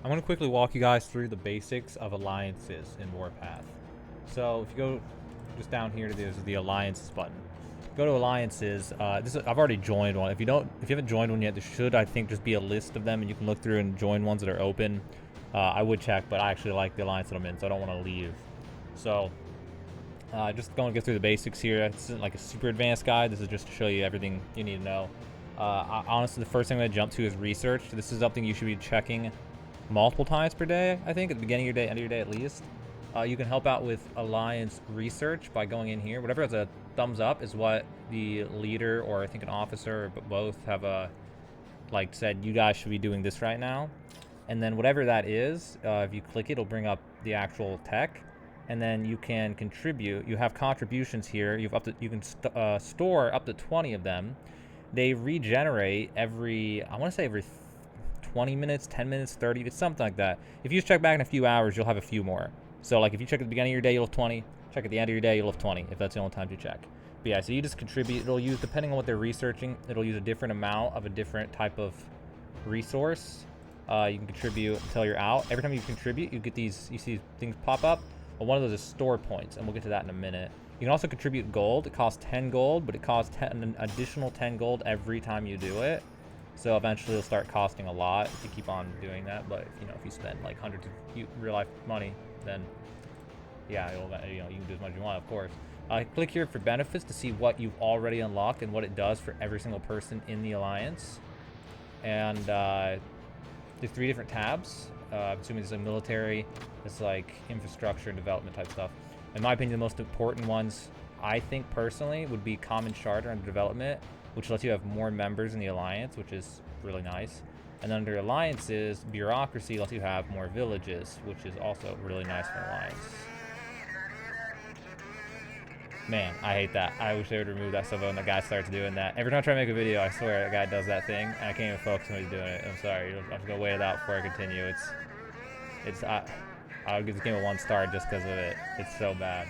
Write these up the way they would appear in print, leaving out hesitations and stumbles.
I'm going to quickly walk you guys through the basics of alliances in Warpath. So if you go just down here to the alliances button. Go to alliances. I've already joined one. If you haven't joined one yet, there should, I think, just be a list of them, and you can look through and join ones that are open. I would check, but I actually like the alliance that I'm in, so I don't want to leave. So just going to go through the basics here. This isn't like a super advanced guide. This is just to show you everything you need to know. Honestly, the first thing I'm going to jump to is research. This is something you should be checking multiple times per day, I think, at the beginning of your day, end of your day at least. You can help out with alliance research by going in here. Whatever has a thumbs up is what the leader, or I think an officer, but both have like said, you guys should be doing this right now. And then whatever that is, if you click it, it'll bring up the actual tech, and then you can contribute. You have contributions here. You can store up to 20 of them. They regenerate every, I want to say every 20 minutes, 10 minutes, 30. It's something like that. If you just check back in a few hours, you'll have a few more. So like if you check at the beginning of your day, you'll have 20. Check at the end of your day, you'll have 20, if that's the only time you check. But yeah, so you just contribute. It'll use, depending on what they're researching, it'll use a different amount of a different type of resource. You can contribute until you're out. Every time you contribute, you get these, you see things pop up. Well, one of those is store points, and we'll get to that in a minute. You can also contribute gold. It costs 10 gold, but it costs an additional 10 gold every time you do it. So eventually it'll start costing a lot if you keep on doing that. But if you spend like hundreds of real life money, then yeah, you can do as much as you want, of course. Click here for benefits to see what you've already unlocked and what it does for every single person in the alliance. And there's 3 different tabs. I'm assuming there's a military, it's like infrastructure and development type stuff. In my opinion, the most important ones, I think personally, would be common charter under development, which lets you have more members in the alliance, which is really nice. And under alliances, bureaucracy lets you have more villages, which is also really nice for an alliance. Man, I hate that. I wish they would remove that stuff when the guy starts doing that. Every time I try to make a video, I swear that guy does that thing, and I can't even focus when he's doing it. I'm sorry. I'm just gonna wait it out before I continue. I would give this game a 1 star just because of it. It's so bad.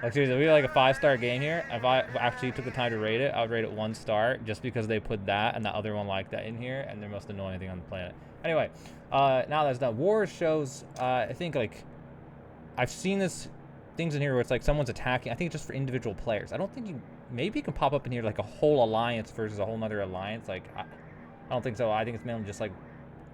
Like seriously, if we had like a 5-star game here, if I actually took the time to rate it, I would rate it 1 star just because they put that and the other one like that in here, and they're the most annoying thing on the planet. Anyway, now that's done. Wars shows, I think like, I've seen things in here where it's like someone's attacking. I think it's just for individual players. I don't think maybe you can pop up in here like a whole alliance versus a whole nother alliance. Like, I don't think so. I think it's mainly just like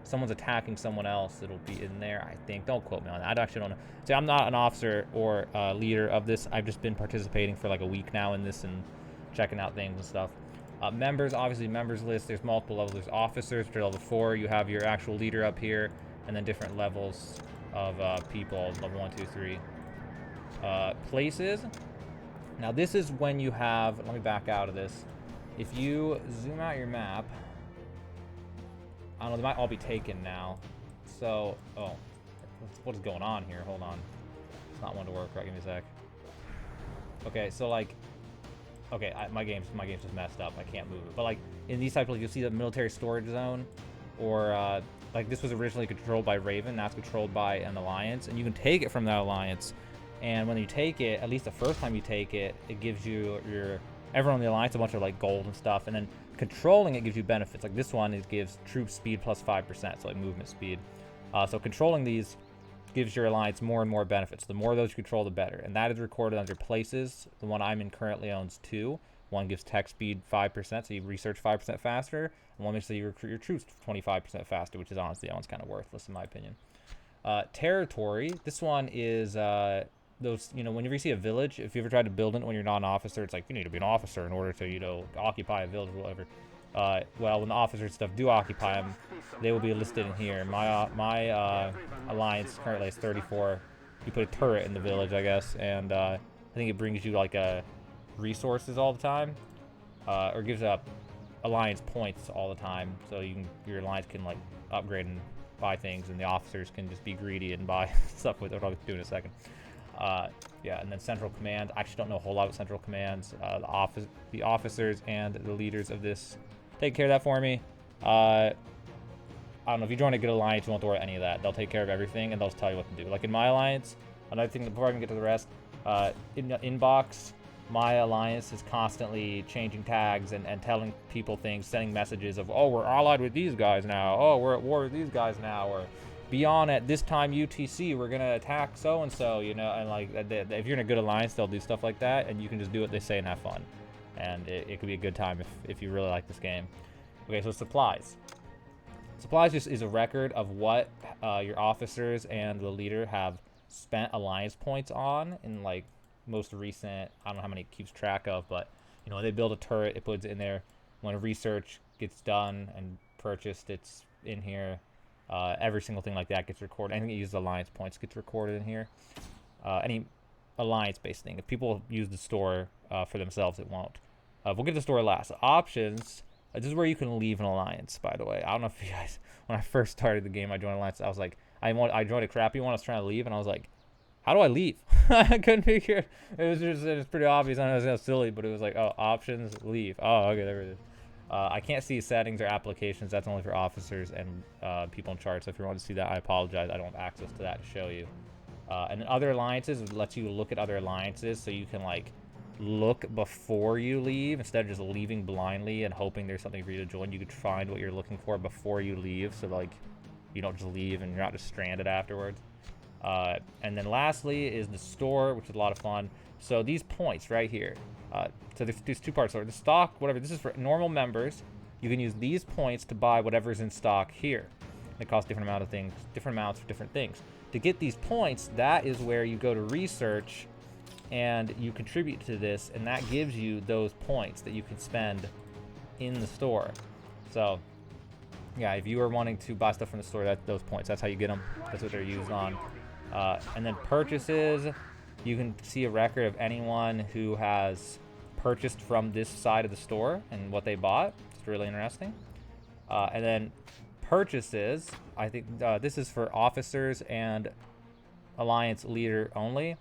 someone's attacking someone else. It'll be in there, I think. Don't quote me on that. I actually don't know. See, I'm not an officer or leader of this. I've just been participating for like a week now in this and checking out things and stuff. Members, obviously members list. There's multiple levels. There's officers for level 4. You have your actual leader up here, and then different levels of people. Level 1, 2, 3. Places. Now this is when you have, let me back out of this. If you zoom out your map, I don't know, they might all be taken now. So, what is going on here? Hold on. It's not one to work, right? Give me a sec. Okay, so like, okay, my game's just messed up. I can't move it. But like, in these types, like, you'll see the military storage zone, or like this was originally controlled by Raven, now it's controlled by an alliance, and you can take it from that alliance. And when you take it, at least the first time you take it, it gives you everyone in the alliance a bunch of like gold and stuff, and then controlling it gives you benefits. Like this one, it gives troop speed plus 5%, so like movement speed. So controlling these gives your alliance more and more benefits. The more of those you control, the better. And that is recorded under places. The one I'm in currently owns 2. One gives tech speed 5%, so you research 5% faster, and one makes so you recruit your troops 25% faster, which is honestly, that one's kind of worthless in my opinion. Territory. This one is those, whenever you see a village, if you ever tried to build it when you're not an officer, it's like you need to be an officer in order to, occupy a village or whatever. Well, when the officers stuff do occupy them, they will be listed in here. My alliance currently is 34. You put a turret in the village, I guess, and I think it brings you like resources all the time, or gives up alliance points all the time. So your alliance can like upgrade and buy things, and the officers can just be greedy and buy stuff with it. I'll do in a second. Yeah, and then central command. I actually don't know a whole lot about central commands. The officers and the leaders of this take care of that for me. I don't know, if you join a good alliance, you won't have to worry about any of that. They'll take care of everything, and they'll tell you what to do. Like in my alliance, another thing, before I even get to the rest, in the inbox, my alliance is constantly changing tags and telling people things, sending messages of, oh, we're allied with these guys now, oh, we're at war with these guys now, or beyond at this time UTC, we're gonna attack so-and-so, you know, and like, if you're in a good alliance, they'll do stuff like that, and you can just do what they say and have fun. And it could be a good time if you really like this game. Okay, so supplies. Supplies just is a record of what your officers and the leader have spent alliance points on in like most recent, I don't know how many it keeps track of, but you know, they build a turret, it puts it in there. When research gets done and purchased, it's in here. Every single thing like that gets recorded. Anything that uses alliance points gets recorded in here. Any alliance-based thing. If people use the store for themselves, it won't. We'll get to the store last. Options. This is where you can leave an alliance, by the way. I don't know if you guys, when I first started the game, I joined alliance. I was like, I joined a crappy one. I was trying to leave, and I was like, how do I leave? I couldn't figure it. It was pretty obvious. I know it was silly, but it was like, oh, options, leave. Oh, okay, there it is. I can't see settings or applications. That's only for officers and people in charge. So if you want to see that, I apologize. I don't have access to that to show you. And then other alliances, it lets you look at other alliances, so you can like look before you leave instead of just leaving blindly and hoping there's something for you to join. You could find what you're looking for before you leave, so like you don't just leave and you're not just stranded afterwards. And then lastly is the store, which is a lot of fun. So these points right here. So there's two parts. So the stock, whatever. This is for normal members. You can use these points to buy whatever's in stock here. It costs different amount of things, different amounts for different things. To get these points, that is where you go to research and you contribute to this, and that gives you those points that you can spend in the store. So yeah, if you are wanting to buy stuff from the store, those points, that's how you get them. That's what they're used on. And then purchases, you can see a record of anyone who has purchased from this side of the store and what they bought. It's really interesting. And then purchases, I think this is for officers and alliance leader only,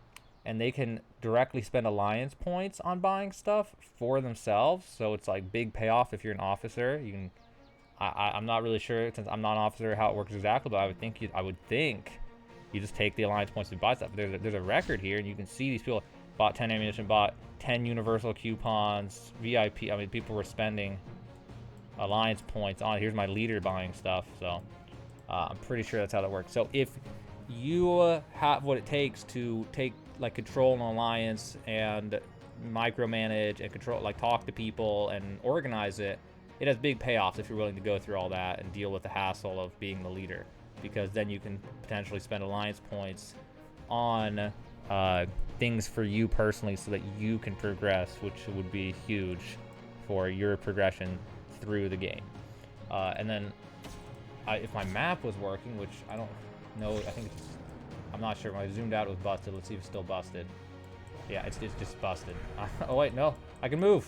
and they can directly spend alliance points on buying stuff for themselves. So it's like big payoff if you're an officer. You can, I'm not really sure, since I'm not an officer, how it works exactly, but I would think you just take the alliance points to buy stuff. There's a record here, and you can see these people bought 10 ammunition, bought 10 universal coupons, VIP. I mean, people were spending alliance points on. Here's my leader buying stuff. So I'm pretty sure that's how that works. So if you have what it takes to take like control an alliance and micromanage and control, like talk to people and organize it, it has big payoffs if you're willing to go through all that and deal with the hassle of being the leader, because then you can potentially spend alliance points on things for you personally so that you can progress, which would be huge for your progression through the game. And then if my map was working, which I don't know, I'm not sure. When I zoomed out, it was busted. Let's see if it's still busted. Yeah, it's just busted. Oh wait, no, I can move.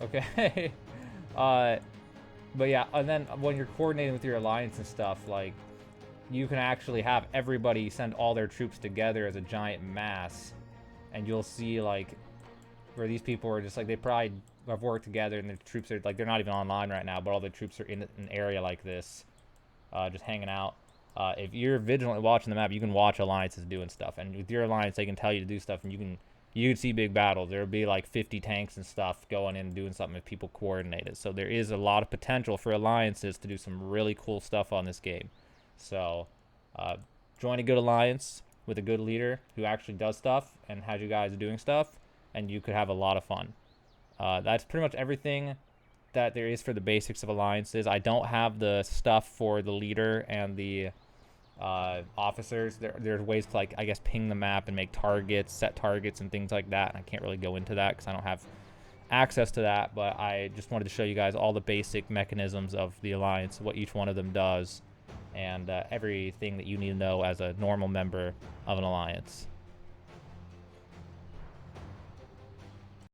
Okay. But yeah, and then when you're coordinating with your alliance and stuff, like, you can actually have everybody send all their troops together as a giant mass, and you'll see like where these people are just like, they probably have worked together, and the troops are like, they're not even online right now, but all the troops are in an area like this, just hanging out. If you're vigilantly watching the map, you can watch alliances doing stuff, and with your alliance, they can tell you to do stuff, and you can see big battles. There would be like 50 tanks and stuff going in and doing something if people coordinated. So there is a lot of potential for alliances to do some really cool stuff on this game. So join a good alliance with a good leader who actually does stuff and has you guys doing stuff, and you could have a lot of fun. That's pretty much everything that there is for the basics of alliances. I don't have the stuff for the leader and the officers. There's ways to, like, I guess, ping the map and make targets, set targets and things like that, and I can't really go into that because I don't have access to that, but I just wanted to show you guys all the basic mechanisms of the alliance, what each one of them does, and everything that you need to know as a normal member of an alliance.